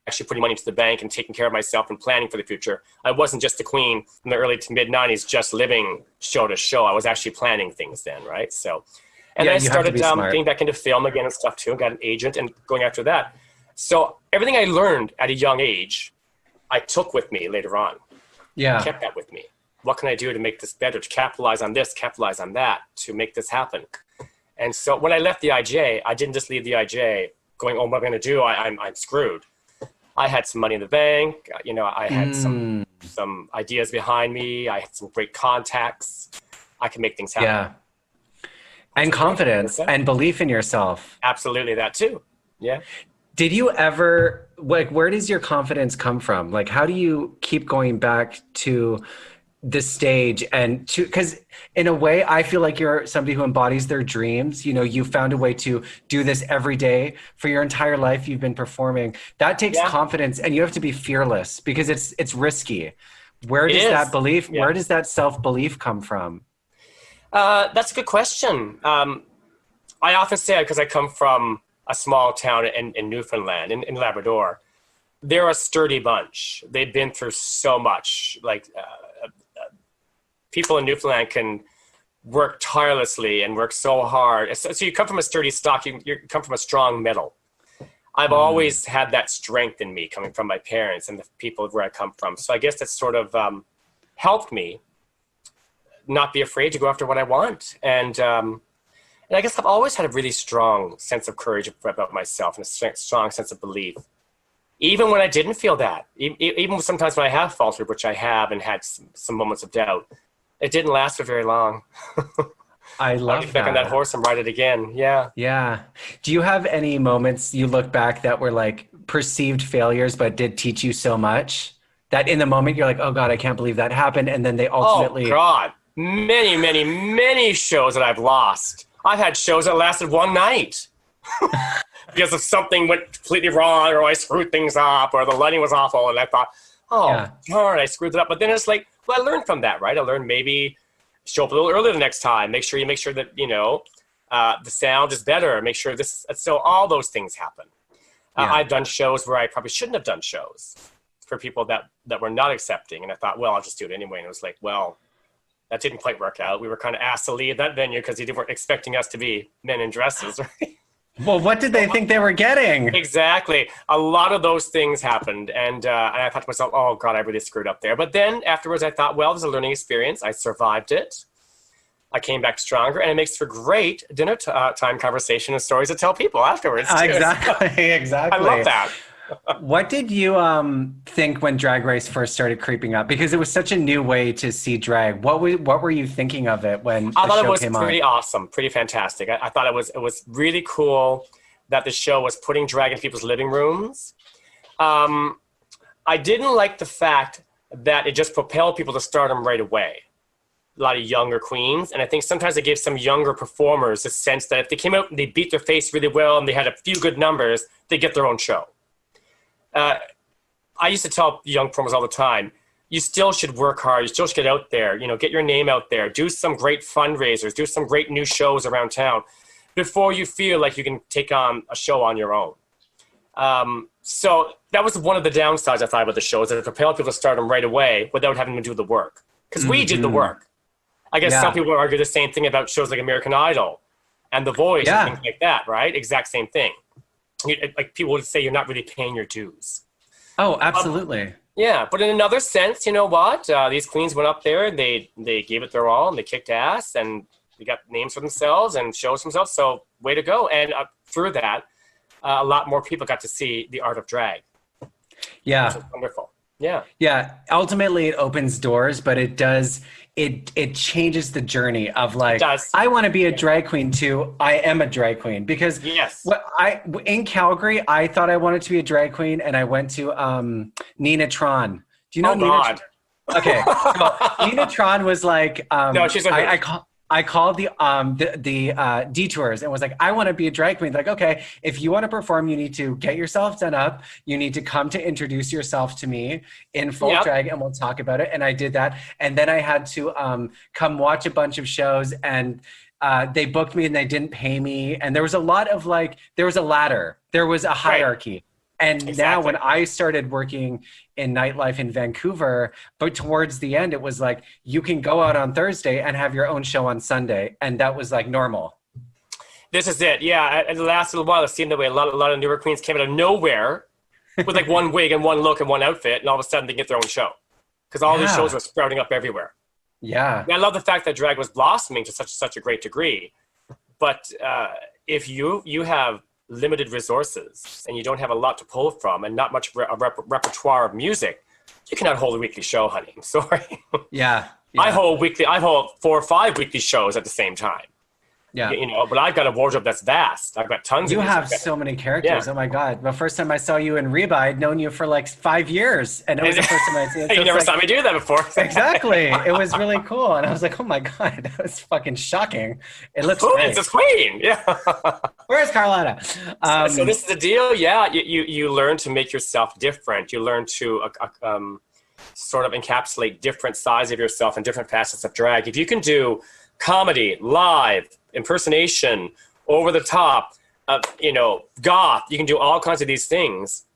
actually putting money into the bank and taking care of myself and planning for the future. I wasn't just a queen in the early to mid 90s, just living show to show. I was actually planning things then, right? So, and I started getting back into film again and stuff too, got an agent and going after that. So everything I learned at a young age, I took with me later on. Yeah. Kept that with me. What can I do to make this better, to capitalize on this, capitalize on that, to make this happen? And so when I left the IJ, I didn't just leave the IJ going, oh, what am I going to do? I'm screwed. I had some money in the bank. You know, I had some ideas behind me. I had some great contacts. I can make things happen. Yeah. And confidence and belief in yourself. Absolutely, that too. Yeah. Did you ever, like, where does your confidence come from? Like, how do you keep going back to the stage and to, because in a way, I feel like you're somebody who embodies their dreams. You know, you found a way to do this every day for your entire life. You've been performing. That takes confidence, and you have to be fearless because it's risky. Where does that belief, where does that self-belief come from? That's a good question. I often say it because I come from a small town in Newfoundland, in Labrador. They're a sturdy bunch. They've been through so much. Like people in Newfoundland can work tirelessly and work so hard. So you come from a sturdy stock. You come from a strong metal. I've always had that strength in me coming from my parents and the people where I come from. So I guess that's sort of helped me not be afraid to go after what I want. And I guess I've always had a really strong sense of courage about myself and a strong sense of belief. Even when I didn't feel that, even sometimes when I have faltered, which I have and had some moments of doubt, it didn't last for very long. I love get back on that horse and ride it again. Yeah. Yeah. Do you have any moments you look back that were like perceived failures, but did teach you so much that in the moment you're like, oh God, I can't believe that happened. And then they ultimately. Oh God. Many, many, many shows that I've lost. I've had shows that lasted one night because if something went completely wrong or I screwed things up or the lighting was awful and I thought, darn, I screwed it up. But then it's like, well, I learned from that, right? I learned maybe show up a little earlier the next time. Make sure that, you know, the sound is better. Make sure so all those things happen. I've done shows where I probably shouldn't have done shows for people that were not accepting. And I thought, well, I'll just do it anyway. And it was like, well, that didn't quite work out. We were kind of asked to leave that venue because they weren't expecting us to be men in dresses, right? Well, what did they think they were getting? Exactly. A lot of those things happened. And I thought to myself, oh, God, I really screwed up there. But then afterwards, I thought, well, it was a learning experience. I survived it. I came back stronger. And it makes for great dinner time conversation and stories to tell people afterwards, too. Exactly. Exactly. I love that. What did you think when Drag Race first started creeping up? Because it was such a new way to see drag. What were you thinking of it when the show came on? I thought it was pretty awesome, pretty fantastic. I thought it was really cool that the show was putting drag in people's living rooms. I didn't like the fact that it just propelled people to stardom right away. A lot of younger queens, and I think sometimes it gave some younger performers a sense that if they came out and they beat their face really well and they had a few good numbers, they get their own show. I used to tell young performers all the time, you still should work hard. You still should get out there, you know, get your name out there, do some great fundraisers, do some great new shows around town before you feel like you can take on a show on your own. So that was one of the downsides I thought about the show, is that it propelled people to stardom right away without having to do the work. Because we did the work. I guess some people argue the same thing about shows like American Idol and The Voice and things like that, right? Exact same thing. Like people would say you're not really paying your dues. Oh, absolutely. Yeah, but in another sense, you know what? These queens went up there, and they gave it their all, and they kicked ass, and they got names for themselves and shows for themselves. So way to go! And through that, a lot more people got to see the art of drag, Yeah. which is wonderful. Yeah. Yeah, ultimately it opens doors, but it does it changes the journey of like It does. I want to be a drag queen too. I am a drag queen because Yes. what I in Calgary I thought I wanted to be a drag queen and I went to Nina Tron. Do you know Oh Nina? God. Okay, so Nina Tron was like No, she's a hoot. I called the detours and was like, I want to be a drag queen. Like, okay, if you want to perform, you need to get yourself done up. You need to come to introduce yourself to me in full Yep. drag, and we'll talk about it. And I did that, and then I had to come watch a bunch of shows, and they booked me, and they didn't pay me. And there was a lot of like, there was a ladder, there was a hierarchy. And now when I started working in nightlife in Vancouver, but towards the end, it was like, you can go out on Thursday and have your own show on Sunday. And that was like normal. This is it. Yeah. And the last little while, it seemed that way. A lot of newer queens came out of nowhere with like one wig and one look and one outfit. And all of a sudden they get their own show because all these shows were sprouting up everywhere. Yeah. And I love the fact that drag was blossoming to such a great degree. But if you have limited resources and you don't have a lot to pull from and not much repertoire of music, you cannot hold a weekly show, honey. I'm sorry. Yeah. I hold 4 or 5 weekly shows at the same time. Yeah. You know, but I've got a wardrobe that's vast. I've got tons You of music. have so many characters. Yeah. Oh my God. The first time I saw you in Reba, I'd known you for like 5 years. And it was the first time I'd seen it. So You never like, saw me do that before. Exactly. It was really cool. And I was like, oh my God, that was fucking shocking. It looks Ooh, great. it's a queen. Yeah. Where's Carlotta? So this is the deal. Yeah. You learn to make yourself different. You learn to sort of encapsulate different sides of yourself and different facets of drag. If you can do comedy, live, impersonation, over the top, goth, you can do all kinds of these things.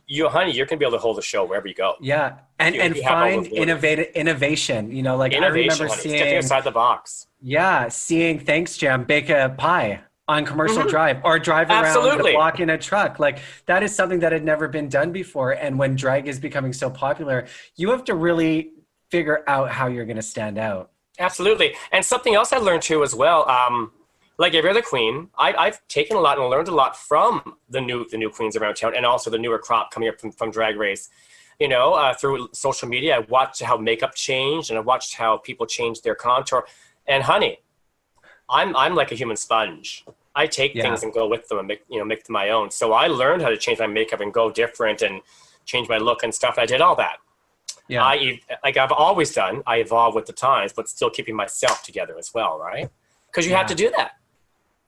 You're going to be able to hold a show wherever you go. Yeah. And find innovation. You know, like I remember seeing stepping outside the box. Yeah, seeing Thanks Jam bake a pie on commercial drive or drive around the block in a truck. Like that is something that had never been done before. And when drag is becoming so popular, you have to really figure out how you're going to stand out. Absolutely. And something else I learned too as well, like every other queen, I've taken a lot and learned a lot from the new queens around town and also the newer crop coming up from Drag Race. You know, through social media, I watched how makeup changed and I watched how people changed their contour. And honey, I'm like a human sponge. I take things and go with them and make them my own. So I learned how to change my makeup and go different and change my look and stuff. And I did all that. Yeah. I've always done. I evolve with the times, but still keeping myself together as well, right? Because you have to do that.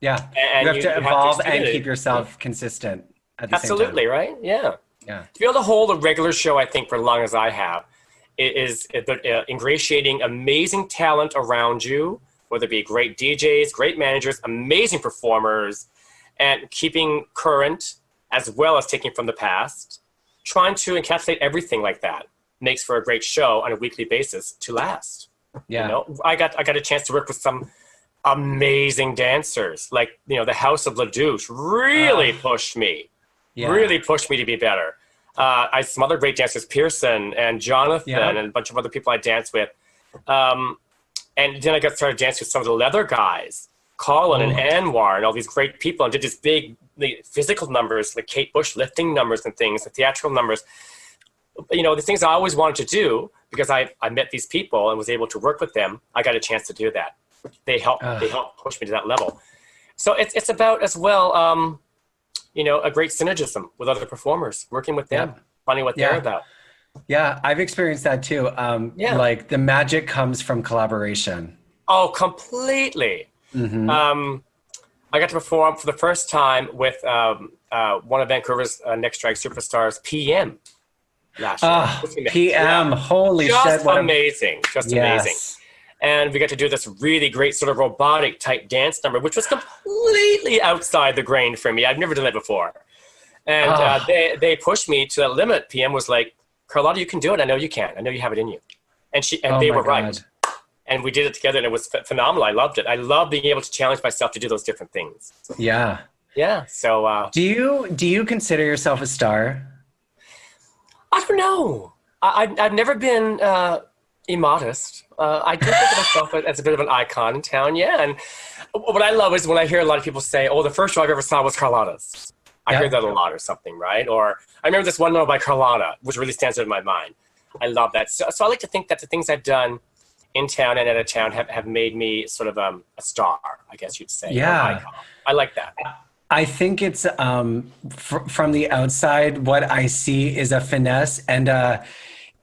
Yeah, and you have to evolve and keep yourself consistent at the same time. Absolutely, right? Yeah. Yeah. To be able to hold a regular show, I think, for as long as I have, is ingratiating amazing talent around you, whether it be great DJs, great managers, amazing performers, and keeping current as well as taking from the past, trying to encapsulate everything like that makes for a great show on a weekly basis to last. Yeah. You know, I got a chance to work with some amazing dancers, like, the House of LaDouche really pushed me, really pushed me to be better. I some other great dancers, Pearson and Jonathan and a bunch of other people I danced with. And then I got started dancing with some of the leather guys, Colin and Anwar and all these great people, and did these big physical numbers, like Kate Bush lifting numbers and things, the theatrical numbers. The things I always wanted to do because I met these people and was able to work with them. I got a chance to do that. They helped push me to that level. So it's about as well, a great synergism with other performers, working with them, finding what they're about. Yeah, I've experienced that too. Like the magic comes from collaboration. Oh, completely. Mm-hmm. I got to perform for the first time with one of Vancouver's next drag superstars, PM. Last year. PM, holy shit. Just amazing. And we got to do this really great sort of robotic type dance number, which was completely outside the grain for me. I've never done that before. And they pushed me to that limit. PM was like, Carlotta, you can do it. I know you can. I know you have it in you. And they were right. And we did it together, and it was phenomenal. I loved it. I love being able to challenge myself to do those different things. Yeah. So do you consider yourself a star? I don't know. I've never been immodest. I do think of myself as a bit of an icon in town, yeah. And what I love is when I hear a lot of people say, oh, the first show I've ever saw was Carlotta's. I hear that a lot or something, right? Or I remember this one note by Carlotta, which really stands out in my mind. I love that. So I like to think that the things I've done in town and out of town have made me sort of a star, I guess you'd say. Yeah. Icon. I like that. I think it's from the outside, what I see is a finesse, and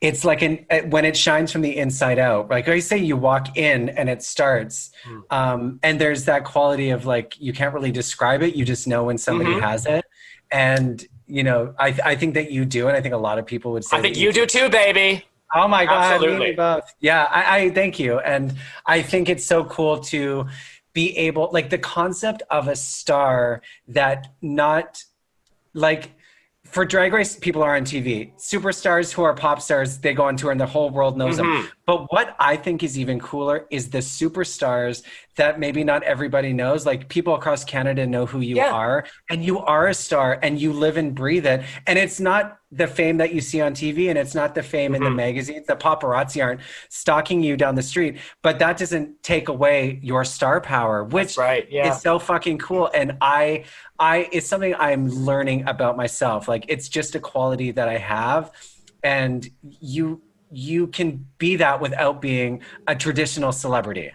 it's like when it shines from the inside out. Like I say, you walk in and it starts, and there's that quality of like you can't really describe it. You just know when somebody has it, and you know I think that you do, and I think a lot of people would say. I think you do too, baby. Oh my God, absolutely. Both. Yeah, I thank you, and I think it's so cool to be able, like the concept of a star that not like for Drag Race, people are on TV. Superstars who are pop stars, they go on tour and the whole world knows them. But what I think is even cooler is the superstars that maybe not everybody knows. Like people across Canada know who you are, and you are a star and you live and breathe it. And it's not the fame that you see on TV, and it's not the fame in the magazines. The paparazzi aren't stalking you down the street, but that doesn't take away your star power, which is so fucking cool. And it's something I'm learning about myself. Like it's just a quality that I have, and you can be that without being a traditional celebrity.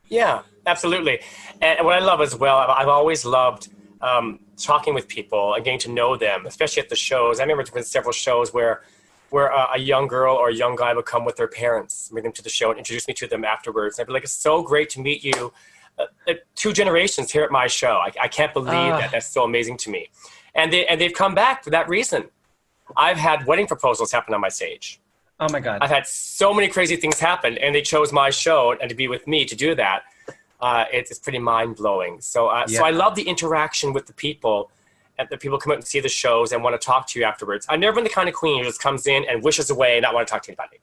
Yeah, absolutely. And what I love as well, I've always loved talking with people and getting to know them, especially at the shows. I remember there been several shows where a young girl or a young guy would come with their parents, bring them to the show and introduce me to them afterwards. And I'd be like, it's so great to meet you. 2 generations here at my show. I can't believe that. That's so amazing to me. And they've come back for that reason. I've had wedding proposals happen on my stage. Oh my God. I've had so many crazy things happen, and they chose my show and to be with me to do that. It's pretty mind-blowing. So I love the interaction with the people, and the people come out and see the shows and want to talk to you afterwards. I've never been the kind of queen who just comes in and wishes away and not want to talk to anybody.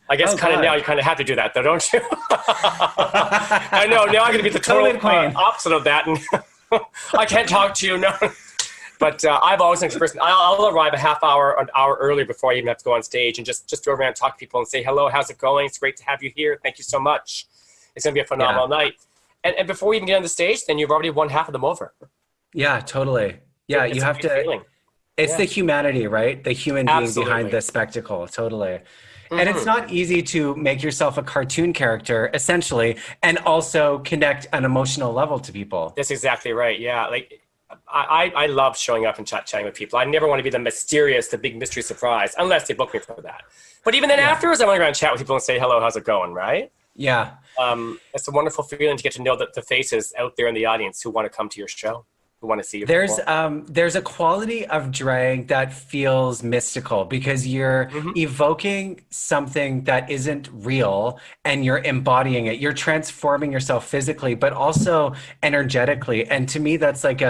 I guess now you kind of have to do that, though, don't you? I know, now I'm going to be the total opposite of that, and I can't talk to you, no. But I've always been a person, I'll arrive a half hour, an hour earlier before I even have to go on stage and just go around and talk to people and say, hello, how's it going? It's great to have you here. Thank you so much. It's going to be a phenomenal night. And before we even get on the stage, then you've already won half of them over. Yeah, totally. Yeah, you have to. Feeling. It's the humanity, right? The human being behind the spectacle. Totally. And it's not easy to make yourself a cartoon character, essentially, and also connect an emotional level to people. That's exactly right. Yeah. Like, I love showing up and chatting with people. I never want to be the mysterious, the big mystery surprise, unless they book me for that. But even then afterwards, I want to go around and chat with people and say, hello, how's it going, right? Yeah. It's a wonderful feeling to get to know the faces out there in the audience who want to come to your show, who want to see you. There's a quality of drag that feels mystical because you're evoking something that isn't real and you're embodying it. You're transforming yourself physically, but also energetically. And to me, that's like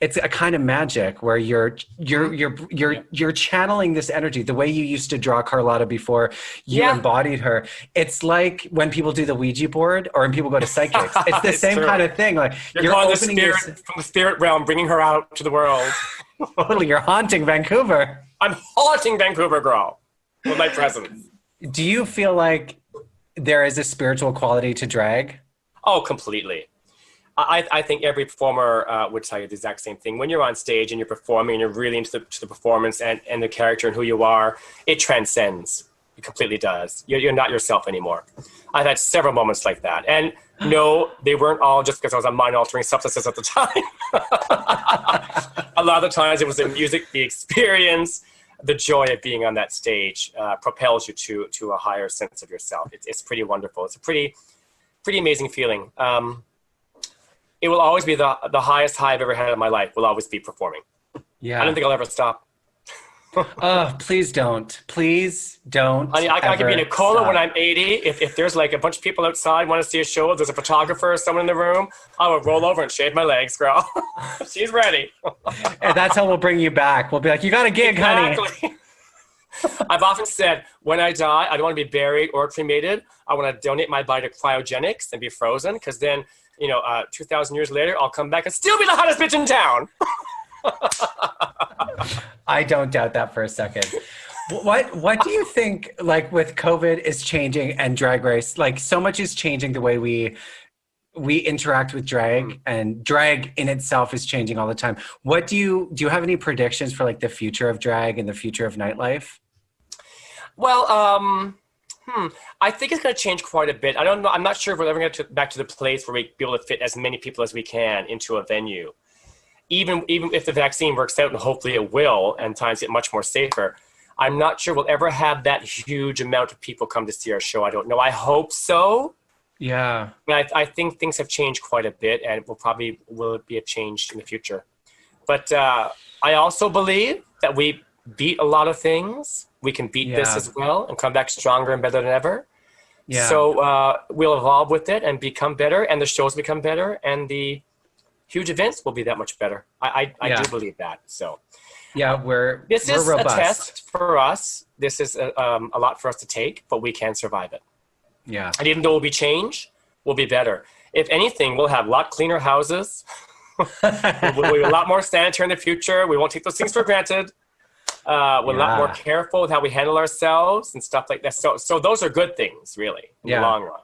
it's a kind of magic where you're channeling this energy the way you used to draw Carlotta before you embodied her. It's like when people do the Ouija board or when people go to psychics. It's the same kind of thing. Like you're calling the spirit from the spirit realm, bringing her out to the world. Totally, you're haunting Vancouver. I'm haunting Vancouver, girl, with my presence. Do you feel like there is a spiritual quality to drag? Oh, completely. I think every performer would tell you the exact same thing. When you're on stage and you're performing and you're really into the performance and the character and who you are, it transcends. It completely does. You're not yourself anymore. I've had several moments like that. And no, they weren't all just because I was on mind-altering substances at the time. A lot of the times it was the music, the experience, the joy of being on that stage propels you to a higher sense of yourself. It's pretty wonderful. It's a pretty amazing feeling. It will always be the highest high I've ever had in my life. Will always be performing. Yeah. I don't think I'll ever stop. Please don't. Please don't. I could be in a cola when I'm 80. If there's like a bunch of people outside want to see a show, there's a photographer or someone in the room, I will roll over and shave my legs, girl. She's ready. And that's how we'll bring you back. We'll be like, you got a gig, honey. I've often said, when I die, I don't want to be buried or cremated. I want to donate my body to cryogenics and be frozen, because then, 2,000 years later, I'll come back and still be the hottest bitch in town. I don't doubt that for a second. What do you think, like, with COVID is changing and Drag Race, like, so much is changing the way we interact with drag, and drag in itself is changing all the time. What do you have any predictions for, like, the future of drag and the future of nightlife? Well, I think it's going to change quite a bit. I don't know. I'm not sure if we're ever going to get back to the place where we be able to fit as many people as we can into a venue. Even if the vaccine works out, and hopefully it will, and times get much more safer, I'm not sure we'll ever have that huge amount of people come to see our show. I don't know. I hope so. Yeah. But I think things have changed quite a bit, and will be a change in the future. But I also believe that we beat a lot of things. We can beat this as well and come back stronger and better than ever. Yeah. So we'll evolve with it and become better, and the shows become better, and the huge events will be that much better. I do believe that. So yeah, this is robust. a test for us. This is a lot for us to take, but we can survive it. Yeah. And even though we'll be changed, we'll be better. If anything, we'll have a lot cleaner houses. We'll be a lot more sanitary in the future. We won't take those things for granted. We're a lot more careful with how we handle ourselves and stuff like that. So those are good things, really, in the long run.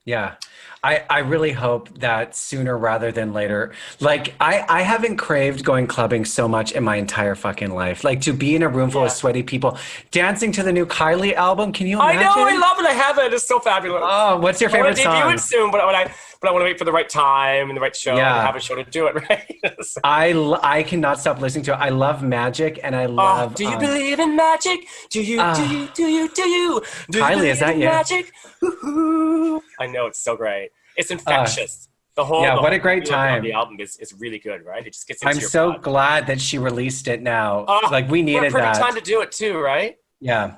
Yeah. I really hope that sooner rather than later, like I haven't craved going clubbing so much in my entire fucking life. Like, to be in a room full of sweaty people dancing to the new Kylie album. Can you imagine? I know, I love it. I have it. It's so fabulous. Oh, what's your favorite song? I want to debut it soon, but I want to wait for the right time and the right show and have a show to do it, right? So. I cannot stop listening to it. I love Magic, and I love. Do you believe in magic? Do you? Kylie, is that you? Magic? I know, it's so great. It's infectious. The whole what a great time. The album is really good, right? It just gets into your so body. Glad that she released it now. Like, we needed perfect that. Time to do it too, right? Yeah.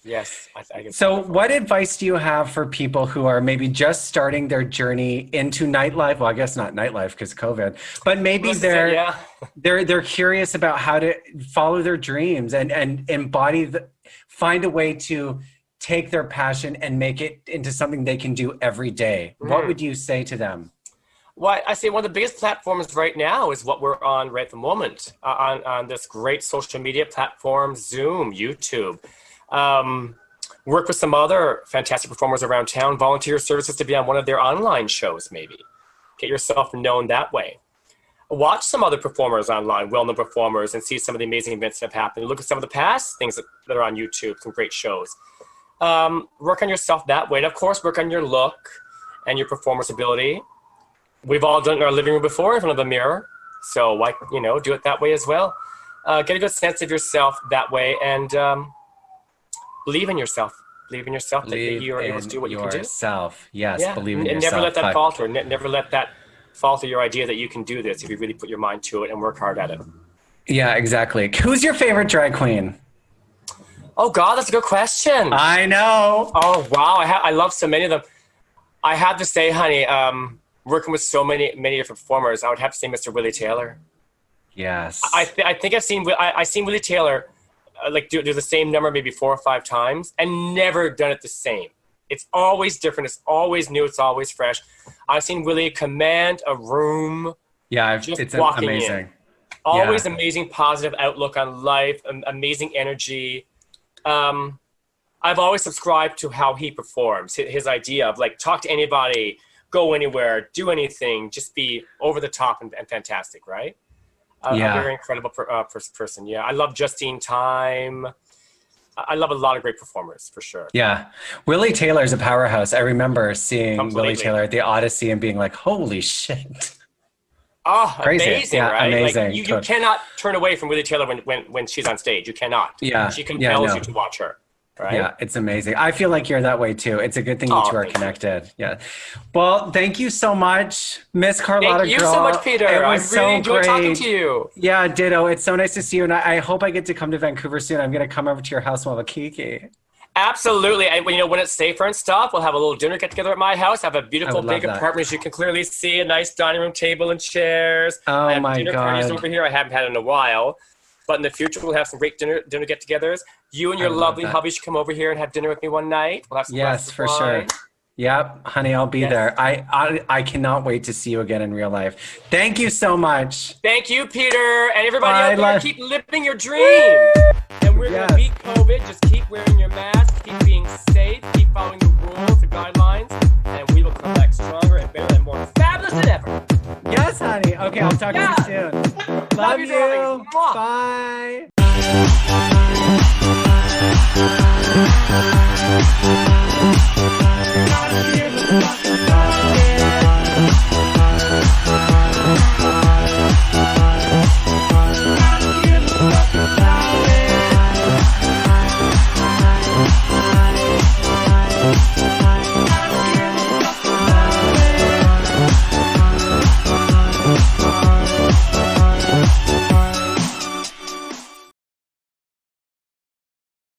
Yes. So what advice do you have for people who are maybe just starting their journey into nightlife? Well, I guess not nightlife because COVID, but maybe they're curious about how to follow their dreams and find a way to take their passion and make it into something they can do every day. What would you say to them? Well, I say one of the biggest platforms right now is what we're on right at the moment, on this great social media platform, Zoom, YouTube. Work with some other fantastic performers around town, volunteer services to be on one of their online shows, maybe. Get yourself known that way. Watch some other performers online, well-known performers, and see some of the amazing events that have happened. Look at some of the past things that are on YouTube, some great shows. Work on yourself that way. And of course, work on your look and your performance ability. We've all done it in our living room before in front of the mirror. So why, do it that way as well. Get a good sense of yourself that way, and believe in yourself. Believe in yourself that you are able to do what you can do. Yourself. Yes, yeah. Believe in and yourself. Never let that falter. Never let that falter your idea that you can do this if you really put your mind to it and work hard at it. Yeah, exactly. Who's your favorite drag queen? Oh, God, that's a good question. I know. Oh, wow. I love so many of them. I have to say, honey, working with so many different performers, I would have to say Mr. Willie Taylor. Yes. I think I've seen Willie Taylor do the same number maybe 4 or 5 times and never done it the same. It's always different. It's always new. It's always fresh. I've seen Willie command a room. Yeah, it's amazing. Always amazing, positive outlook on life, amazing energy. I've always subscribed to how he performs, his idea of like talk to anybody, go anywhere, do anything, just be over the top and fantastic, right? A very incredible person. Yeah, I love Justine Time. I love a lot of great performers for sure. Yeah, Willie Taylor's a powerhouse. I remember seeing Willie Taylor at the Odyssey and being like, "Holy shit!" Oh, crazy. Amazing, yeah, right? Amazing. Like, you cannot turn away from Willie Taylor when she's on stage. You cannot. Yeah, she compels you to watch her. Right? Yeah, it's amazing. I feel like you're that way too. It's a good thing you two are connected. Yeah. Well, thank you so much, Miss Carlotta. Thank you so much, Peter. I really enjoyed talking to you. Yeah, ditto. It's so nice to see you, and I hope I get to come to Vancouver soon. I'm going to come over to your house and we'll have a kiki. Absolutely. And when it's safer and stuff, we'll have a little dinner get together at my house. I have a beautiful big apartment, as you can clearly see, a nice dining room table and chairs. Oh I have my dinner parties over here. I haven't had in a while. But in the future, we'll have some great dinner get-togethers. You and your lovely hubby should come over here and have dinner with me one night. We'll have some yes, for sure. Yep, honey, I'll be there. I cannot wait to see you again in real life. Thank you so much. Thank you, Peter. And everybody out there, keep living your dream. And We're going to beat COVID. Just keep wearing your mask, keep being safe, keep following the rules, the guidelines, and we will come back stronger and better and more fabulous than ever. Yes, honey. Okay, I'll talk to you soon. Love you. Darlings. Bye.